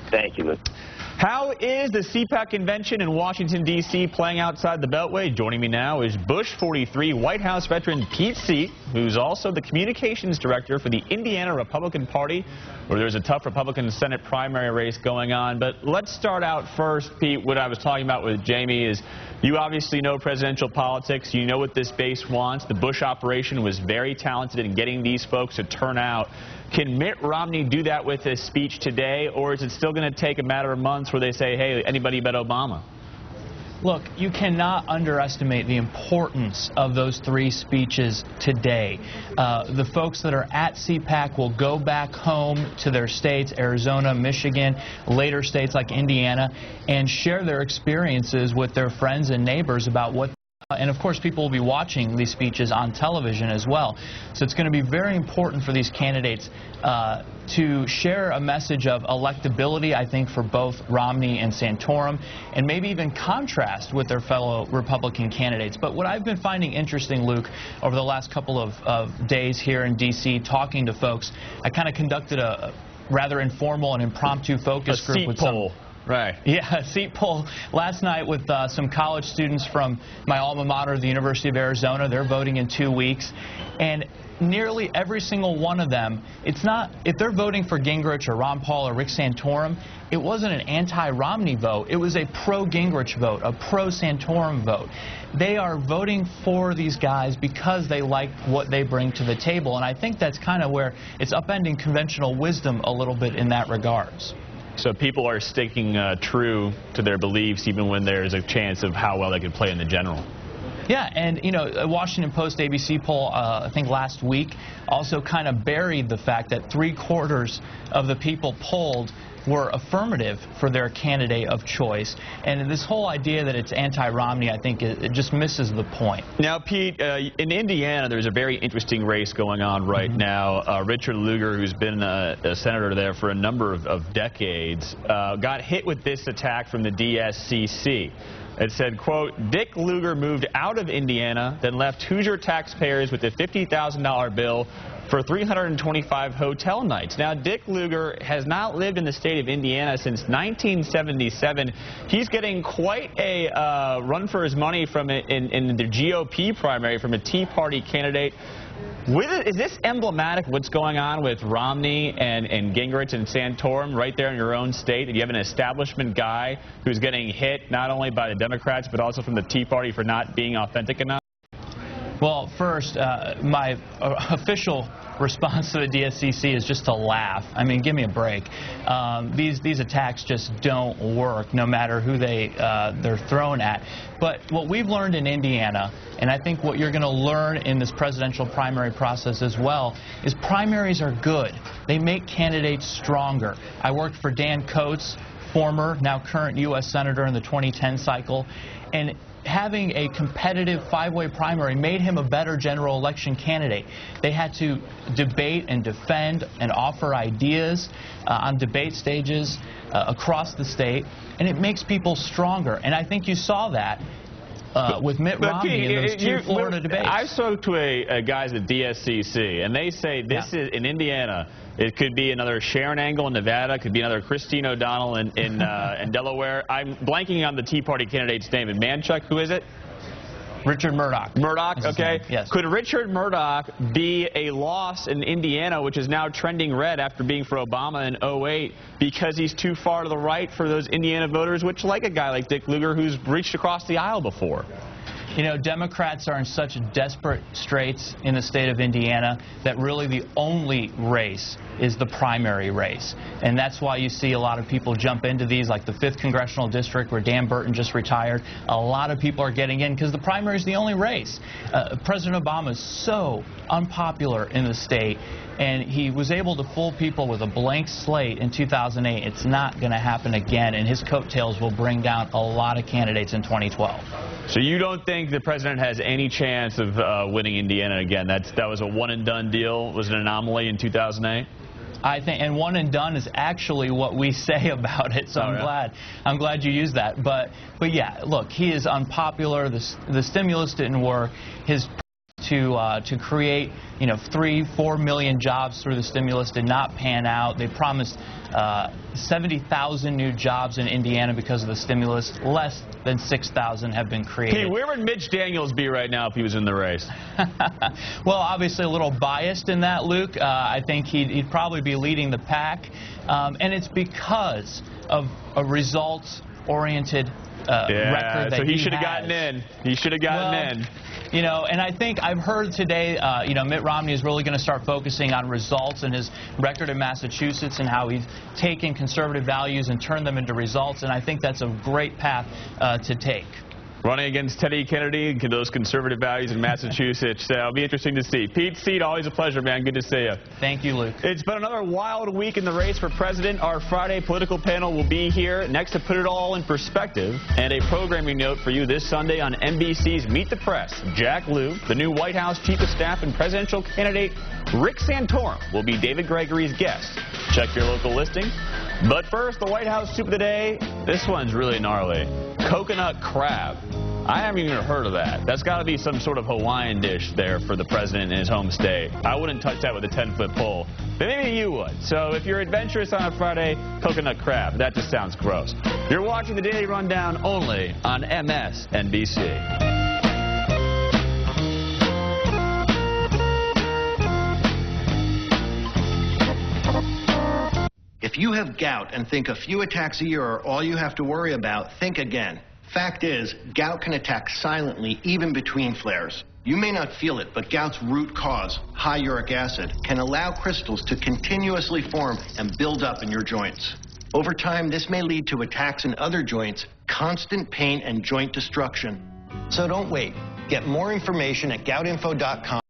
Thank you, Luke. How is the CPAC convention in Washington, D.C. playing outside the Beltway? Joining me now is Bush 43 White House veteran Pete Seat, who's also the communications director for the Indiana Republican Party, where there's a tough Republican Senate primary race going on. But let's start out first, Pete. What I was talking about with Jamie is you obviously know presidential politics. You know what this base wants. The Bush operation was very talented in getting these folks to turn out. Can Mitt Romney do that with his speech today, or is it still going to take a matter of months where they say, hey, anybody but Obama? Look, you cannot underestimate the importance of those three speeches today. The folks that are at CPAC will go back home to their states, Arizona, Michigan, later states like Indiana, and share their experiences with their friends and neighbors about what. And of course, people will be watching these speeches on television as well. So it's going to be very important for these candidates to share a message of electability, I think, for both Romney and Santorum, and maybe even contrast with their fellow Republican candidates. But what I've been finding interesting, Luke, over the last couple of days here in D.C., talking to folks, I kind of conducted a rather informal and impromptu focus group with some. Right. Yeah, a seat poll last night with some college students from my alma mater, the University of Arizona. They're voting in 2 weeks. And nearly every single one of them, it's not, if they're voting for Gingrich or Ron Paul or Rick Santorum, it wasn't an anti-Romney vote. It was a pro-Gingrich vote, a pro-Santorum vote. They are voting for these guys because they like what they bring to the table. And I think that's kind of where it's upending conventional wisdom a little bit in that regards. So people are sticking true to their beliefs even when there's a chance of how well they could play in the general. Yeah, and, you know, a Washington Post ABC poll, I think last week, also kind of buried the fact that 3/4 of the people polled were affirmative for their candidate of choice. And this whole idea that it's anti-Romney, I think, it just misses the point. Now, Pete, in Indiana, there's a very interesting race going on right now. Richard Lugar, who's been a senator there for a number of decades, got hit with this attack from the DSCC. It said, quote, Dick Lugar moved out of Indiana, then left Hoosier taxpayers with a $50,000 bill for 325 hotel nights. Now, Dick Lugar has not lived in the state of Indiana since 1977. He's getting quite a run for his money from in the GOP primary from a Tea Party candidate. Is this emblematic of what's going on with Romney and Gingrich and Santorum right there in your own state? That you have an establishment guy who's getting hit not only by the Democrats but also from the Tea Party for not being authentic enough? Well, first, my official response to the DSCC is just to laugh. I mean, give me a break. These attacks just don't work, no matter who they're thrown at. But what we've learned in Indiana, and I think what you're going to learn in this presidential primary process as well, is primaries are good. They make candidates stronger. I worked for Dan Coates, former, now current U.S. Senator in the 2010 cycle, and having a competitive five-way primary made him a better general election candidate. They had to debate and defend and offer ideas on debate stages across the state, and it makes people stronger. And I think you saw that with Mitt Romney in those two Florida debates. I spoke to a guys at DSCC, and they say this is in Indiana. It could be another Sharon Angle in Nevada. It could be another Christine O'Donnell in Delaware. I'm blanking on the Tea Party candidate's name. And Manchuk, who is it? Richard Murdoch. Murdoch, okay. Yes. Could Richard Murdoch be a loss in Indiana, which is now trending red after being for Obama in 2008, because he's too far to the right for those Indiana voters, which like a guy like Dick Lugar who's reached across the aisle before? You know, Democrats are in such desperate straits in the state of Indiana that really the only race is the primary race. And that's why you see a lot of people jump into these, like the 5th Congressional District where Dan Burton just retired. A lot of people are getting in because the primary is the only race. President Obama is so unpopular in the state, and he was able to fool people with a blank slate in 2008. It's not going to happen again, and his coattails will bring down a lot of candidates in 2012. So you don't think the president has any chance of winning Indiana again? That was a one-and-done deal? Was it an anomaly in 2008? I think, and one and done is actually what we say about it. So I'm glad you used that. But yeah, look, he is unpopular. The stimulus didn't work. His to create 3-4 million jobs through the stimulus did not pan out. They promised 70,000 new jobs in Indiana because of the stimulus. Less than 6,000 have been created. Hey, where would Mitch Daniels be right now if he was in the race? Well, obviously a little biased in that, Luke. I think he'd probably be leading the pack, and it's because of a results-oriented record that so he should have gotten in. He should have gotten in. And I think I've heard today, Mitt Romney is really going to start focusing on results and his record in Massachusetts and how he's taken conservative values and turned them into results, and I think that's a great path to take. Running against Teddy Kennedy and those conservative values in Massachusetts. It'll be interesting to see. Pete Seed, always a pleasure, man. Good to see you. Thank you, Luke. It's been another wild week in the race for president. Our Friday political panel will be here next to put it all in perspective. And a programming note for you this Sunday on NBC's Meet the Press. Jack Lew, the new White House Chief of Staff and presidential candidate Rick Santorum will be David Gregory's guest. Check your local listing. But first, the White House soup of the day. This one's really gnarly. Coconut crab. I haven't even heard of that. That's got to be some sort of Hawaiian dish there for the president in his home state. I wouldn't touch that with a 10-foot pole. But maybe you would. So if you're adventurous on a Friday, coconut crab. That just sounds gross. You're watching the Daily Rundown only on MSNBC. If you have gout and think a few attacks a year are all you have to worry about, think again. Fact is, gout can attack silently even between flares. You may not feel it, but gout's root cause, high uric acid, can allow crystals to continuously form and build up in your joints. Over time, this may lead to attacks in other joints, constant pain, and joint destruction. So don't wait. Get more information at goutinfo.com.